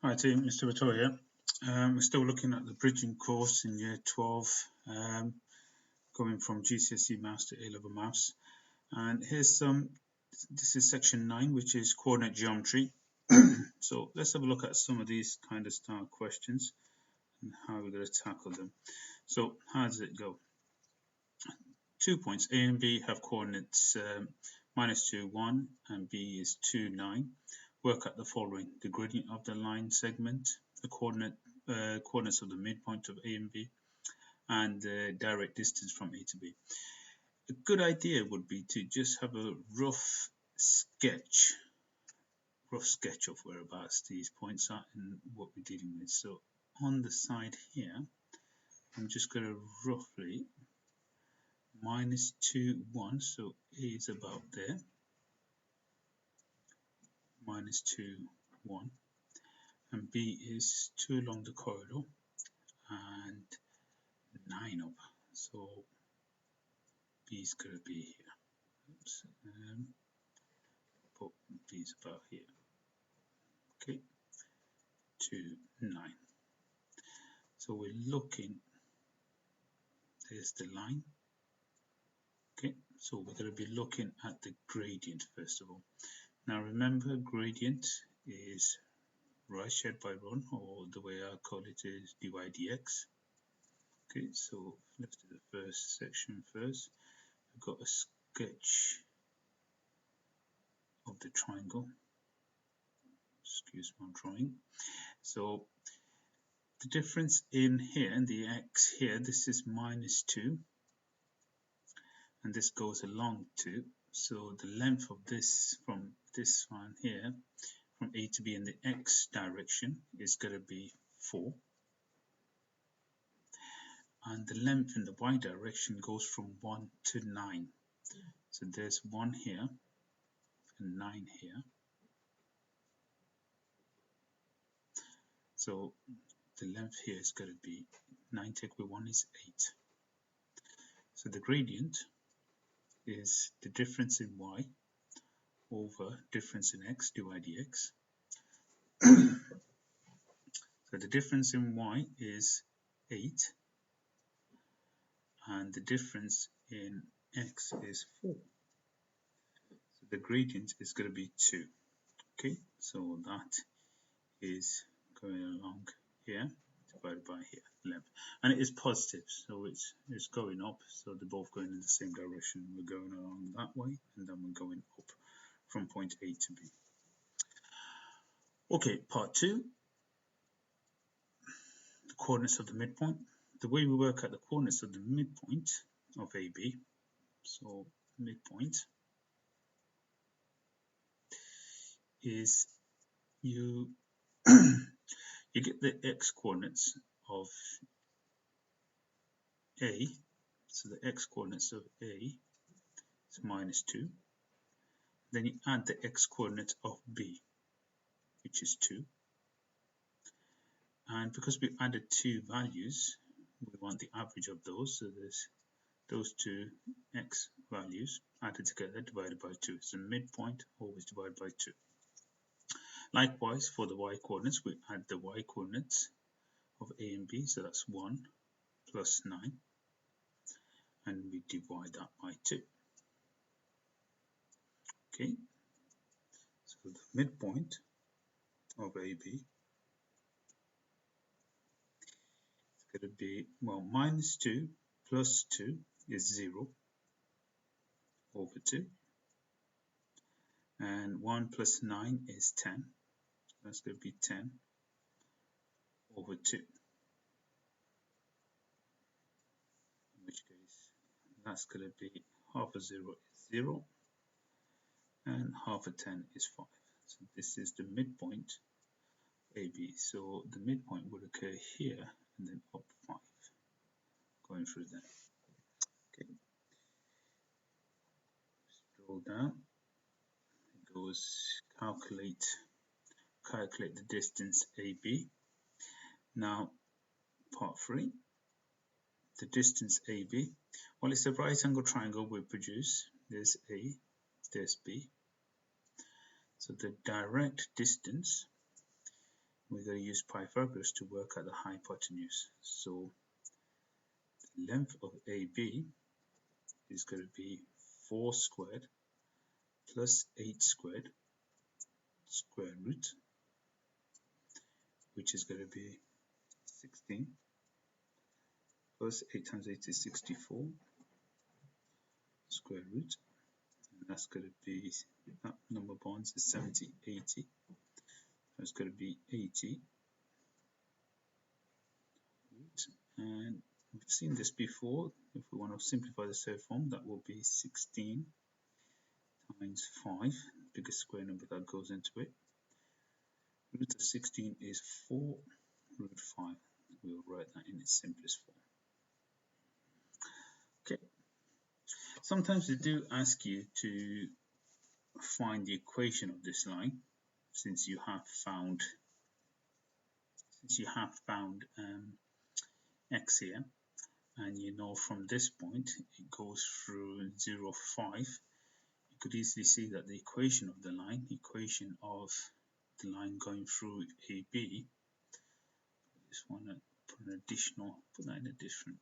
Hi team, Mr. Vittoria. We're still looking at the bridging course in year 12, going from GCSE Maths to A-level Maths. And here's this is section 9, which is coordinate geometry. So let's have a look at some of these kind of style questions and how we're going to tackle them. So how does it go? 2 points A and B have coordinates -2, 1, and B is 2, 9. Work out the following: the gradient of the line segment, the coordinates of the midpoint of A and B, and the direct distance from A to B. A good idea would be to just have a rough sketch of whereabouts these points are and what we're dealing with. So on the side here, I'm just going to roughly -2, 1, so A is about there, -2, 1, and B is 2 along the corridor and 9 up, so B is going to be here. Oops, but B is about here. Okay, 2, 9. So we're looking, there's the line. Okay, so we're going to be looking at the gradient first of all. Now remember, gradient is right shared by run, or the way I call it is dy dx. Okay, so let's do the first section first. I've got a sketch of the triangle. Excuse my drawing. So the difference in here, and the x here, this is -2, and this goes along 2. So the length of this from this one here, from A to B in the x direction, is going to be 4. And the length in the y direction goes from 1 to 9. So there's 1 here and 9 here. So the length here is going to be 9 take away 1 is 8. So the gradient is the difference in y over difference in x, dy dx. So the difference in y is 8, and the difference in x is 4. So the gradient is going to be 2. Okay, so that is going along here divided by here, length, and it is positive, so it's going up, so they're both going in the same direction. We're going along that way, and then we're going up from point A to B. Okay, part 2, the coordinates of the midpoint. The way we work out the coordinates of the midpoint of AB, so midpoint, is you you get the x coordinates of A, so the x coordinates of A is -2. Then you add the x coordinate of B, which is 2. And because we added 2 values, we want the average of those. So there's those 2 x values added together divided by 2. So midpoint always divided by 2. Likewise, for the y coordinates, we add the y coordinates of A and B. So that's 1 plus 9. And we divide that by 2. Okay. So the midpoint of AB is going to be, well, -2 plus 2 is 0 over 2. And 1 plus 9 is 10. That's going to be 10 over 2. In which case, that's going to be half a 0 is 0. And half a 10 is 5. So this is the midpoint AB. So the midpoint would occur here and then up 5, going through there. Okay. Scroll down. It goes calculate the distance AB. Now, part 3, the distance AB. Well, it's a right angle triangle we produce. There's A, there's B. So the direct distance we're going to use Pythagoras to work out the hypotenuse. So the length of AB is going to be 4 squared plus 8 squared square root, which is going to be 16 plus 8 times 8 is 64 square root, and that's going to be, that number of bonds is 70, 80. That's going to be 80 root, and we've seen this before. If we want to simplify the third form, that will be 16 times 5, biggest square number that goes into it. Root of 16 is 4 root 5. We'll write that in its simplest form. Okay. Sometimes they do ask you to find the equation of this line, since you have found x here, and you know from this point it goes through 0, 5. You could easily see that the equation of the line going through AB, I just want to put that in a different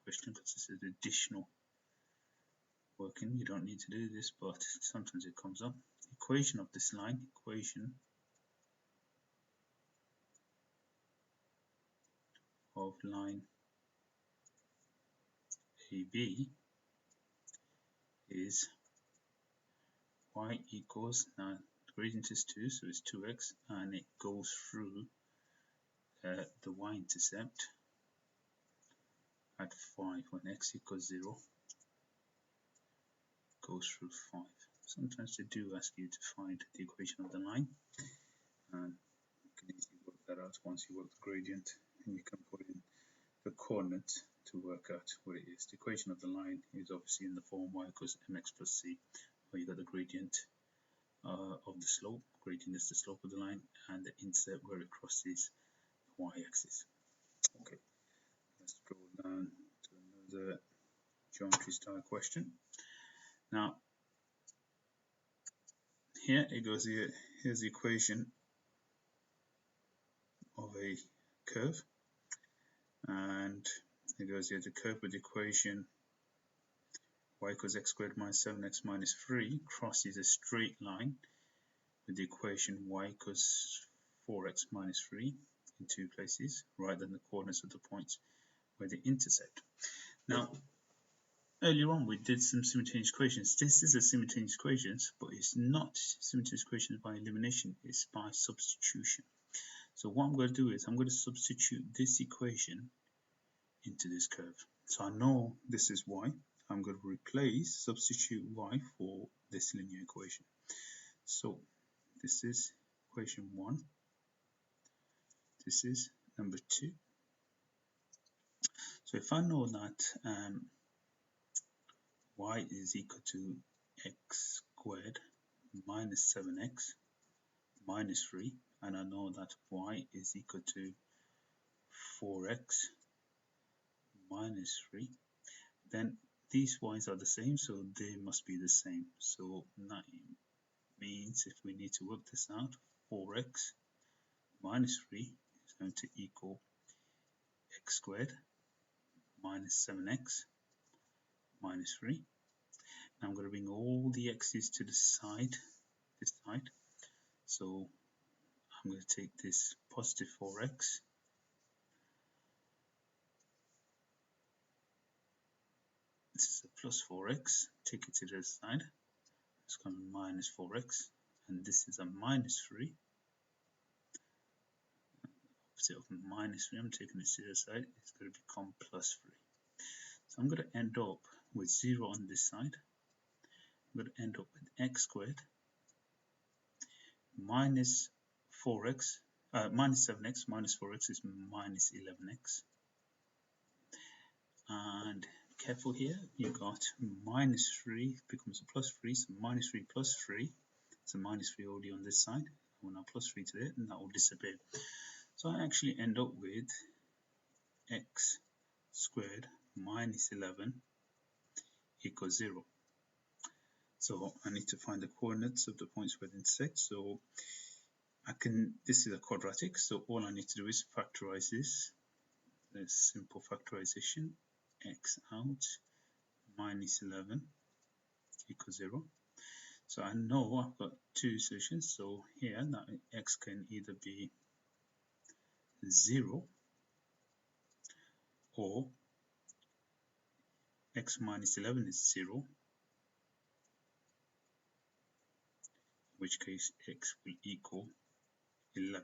question because this is additional working. You don't need to do this, but sometimes it comes up. Equation of this line, equation of line AB is y equals, now the gradient is 2, so it's 2x, and it goes through the y-intercept at 5 when x equals 0, goes through 5. Sometimes they do ask you to find the equation of the line, and you can easily work that out once you work the gradient, and you can put in the coordinates to work out what it is. The equation of the line is obviously in the form y equals mx plus c, where you got the gradient of the slope. Gradient is the slope of the line, and the intercept where it crosses the y-axis. Okay, let's go down to another geometry style question. Now, here it goes here. Here's the equation of a curve, and it goes here. The curve with the equation y equals x squared minus 7x minus 3 crosses a straight line with the equation y equals 4x minus 3 in 2 places, rather than the coordinates of the points where they intersect. Now, earlier on we did some simultaneous equations. This is a simultaneous equations, but it's not simultaneous equations by elimination, it's by substitution. So what I'm going to do is I'm going to substitute this equation into this curve. So I know this is y. I'm going to substitute y for this linear equation. So this is equation 1. This is number 2. So if I know that y is equal to x squared minus 7x minus 3, and I know that y is equal to 4x minus 3, then these y's are the same, so they must be the same. So that means if we need to work this out, 4x minus 3 is going to equal x squared minus 7x minus 3. Now I'm going to bring all the x's to the side, this side. So I'm going to take this positive 4x, this is a plus 4x, take it to the other side, it's going to be minus 4x, and this is a minus 3. Opposite of minus 3, I'm taking it to the other side, it's going to become plus 3. So I'm going to end up with 0 on this side. I'm going to end up with x squared minus 4x, minus 7x minus 4x is minus 11x. And careful here, you got minus 3 becomes a plus 3, so minus 3 plus 3, it's a minus 3 already on this side. We'll now plus 3 to it, and that will disappear. So I actually end up with x squared minus 11 equals 0. So I need to find the coordinates of the points where they intersect. So this is a quadratic, so all I need to do is factorize this. There's simple factorization. X out minus 11 equals 0. So I know I've got two solutions. So here, that x can either be 0 or x minus 11 is 0, in which case x will equal 11.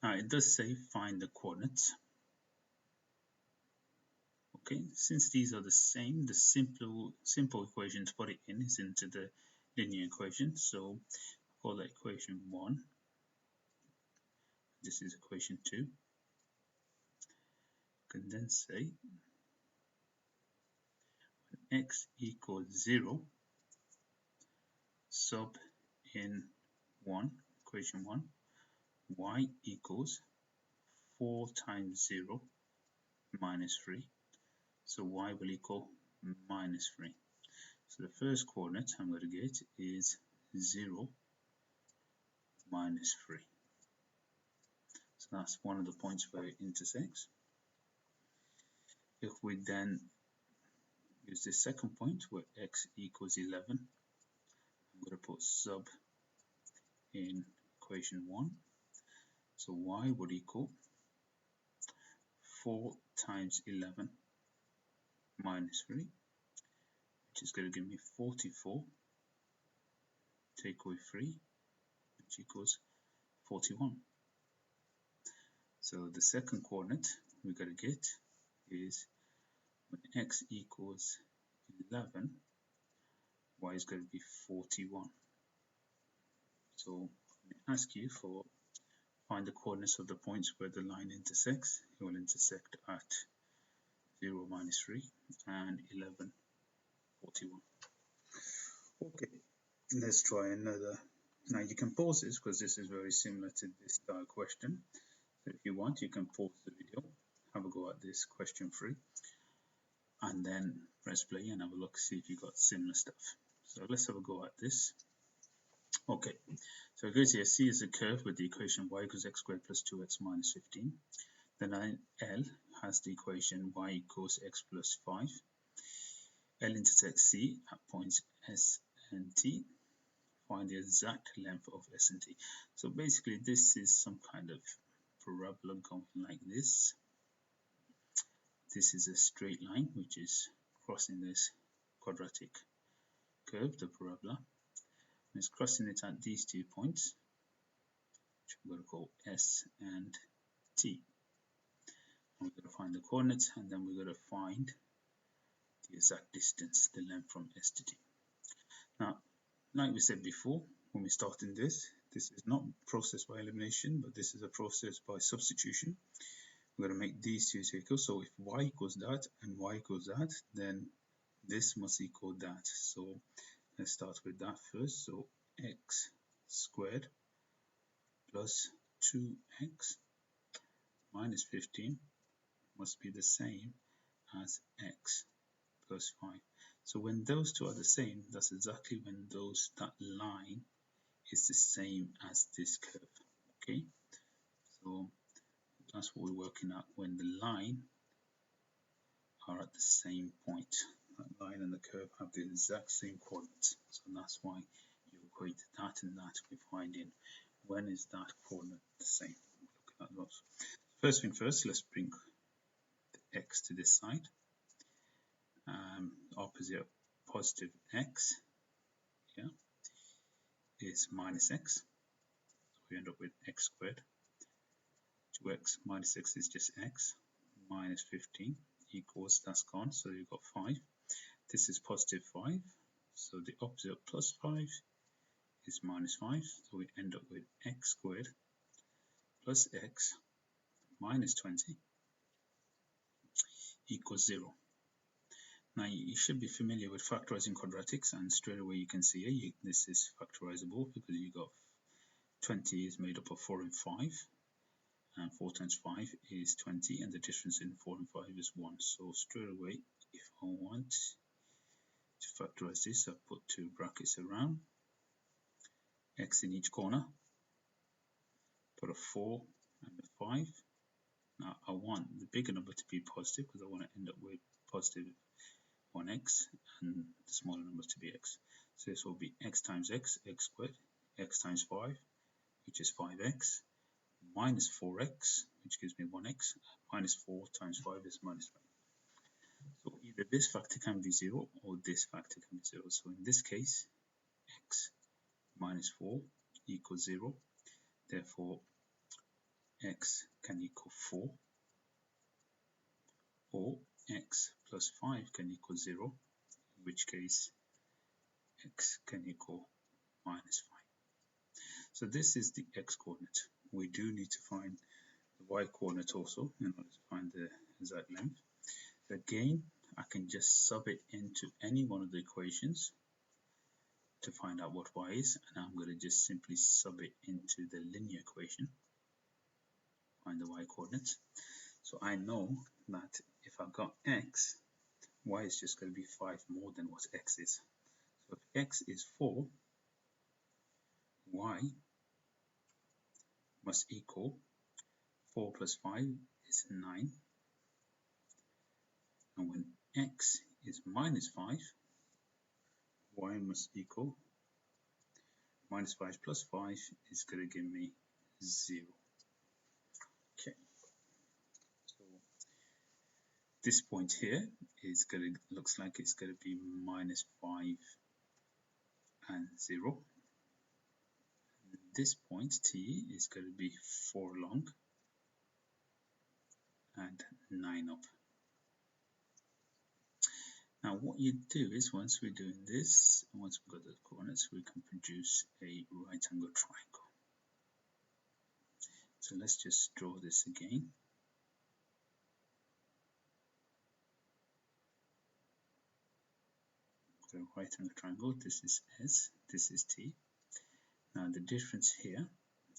Now it does say find the coordinates. Okay, since these are the same, the simple equation to put it in is into the linear equation. So call that equation 1. This is equation 2. You can then say when x equals 0, sub in 1, equation 1, y equals 4 times 0 minus 3. So y will equal minus 3. So the first coordinate I'm going to get is 0 minus 3. So that's one of the points where it intersects. If we then use the second point where x equals 11, I'm going to put sub in equation 1. So y would equal 4 times 11 minus 3, which is going to give me 44. Take away 3, which equals 41. So the second coordinate we got to get is when x equals 11, y is going to be 41. So when I ask you for find the coordinates of the points where the line intersects, it will intersect at 0 minus 3 and 11, 41. Okay, let's try another. Now you can pause this because this is very similar to this style question. So if you want, you can pause the video, have a go at this question 3, and then press play and have a look, see if you got similar stuff. So let's have a go at this. Okay, so it goes here, C is a curve with the equation y equals x squared plus 2x minus 15. Then L has the equation y equals x plus 5. L intersects C at points S and T. Find the exact length of S and T. So basically this is some kind of parabola going like this. This is a straight line which is crossing this quadratic curve, the parabola. And it's crossing it at these 2 points, which we're going to call S and T. And we're going to find the coordinates, and then we're going to find the exact distance, the length from S to T. Now, like we said before, when we started this is not process by elimination, but this is a process by substitution. We're going to make these two equal. So if y equals that and y equals that, then this must equal that. So let's start with that first. So x squared plus 2x minus 15 must be the same as x plus 5. So when those two are the same, that's exactly when that line is the same as this curve. Okay, so that's what we're working at, when the line are at the same point. That line and the curve have the exact same coordinates. So that's why you equate that and that. We're finding when is that coordinate the same. Look at those. First thing first, let's bring the x to this side. Opposite positive x here is minus x. So we end up with x squared. 2x minus x is just x. Minus 15 equals, that's gone, so you've got 5. This is positive 5, so the opposite of plus 5 is minus 5. So we end up with x squared plus x minus 20 equals 0. Now you should be familiar with factorizing quadratics, and straight away you can see here this is factorizable because you got 20 is made up of 4 and 5, and 4 times 5 is 20, and the difference in 4 and 5 is 1. So straight away, if I want to factorize this, I put 2 brackets around, x in each corner, put a 4 and a 5. Now I want the bigger number to be positive because I want to end up with positive 1x, and the smaller numbers to be x. So this will be x times x, x squared, x times 5, which is 5x, minus 4x, which gives me 1x, minus 4 times 5 is minus 5. So either this factor can be 0 or this factor can be 0. So in this case, x minus 4 equals 0. Therefore, x can equal 4, or x plus 5 can equal 0, in which case x can equal minus 5. So this is the x coordinate. We do need to find the y coordinate also in order to find the exact length. Again, I can just sub it into any one of the equations to find out what y is, and I'm going to just simply sub it into the linear equation, find the y coordinates. So I know that if I've got x, y is just going to be 5 more than what x is. So if x is 4, y must equal 4 plus 5 is 9. And when x is minus 5, y must equal minus 5 plus 5 is going to give me 0. Okay, so this point here is going to, looks like it's going to be minus 5 and 0. This point t is going to be 4 long and 9 up. Now what you do is, once we're doing this, once we've got the coordinates, we can produce a right angle triangle. So let's just draw this again. So right angle triangle, this is S, this is T. Now the difference here,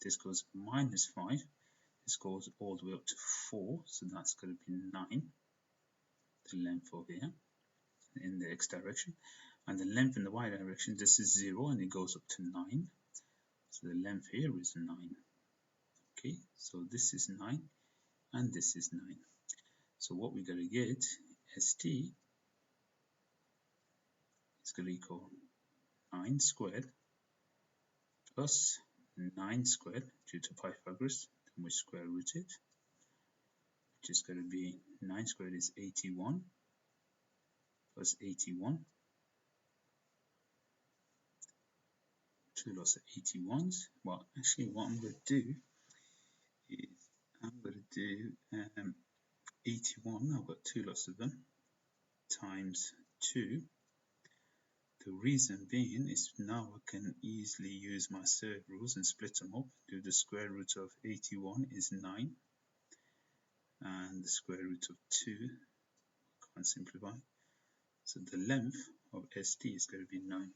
this goes minus 5, this goes all the way up to 4, so that's going to be 9, the length over here in the x direction, and the length in the y direction, this is 0 and it goes up to 9, so the length here is 9. Okay, so this is 9 and this is 9. So what we're going to get, ST is going to equal 9 squared plus 9 squared due to Pythagoras, then we square root it, which is going to be 9 squared is 81 plus 81, 2 lots of 81s. Well, actually what I'm going to do is I'm going to do 81, I've got 2 lots of them, times 2. The reason being is now I can easily use my surd rules and split them up. Do the square root of 81 is 9, and the square root of 2 can't simplify. So the length of ST is going to be 9.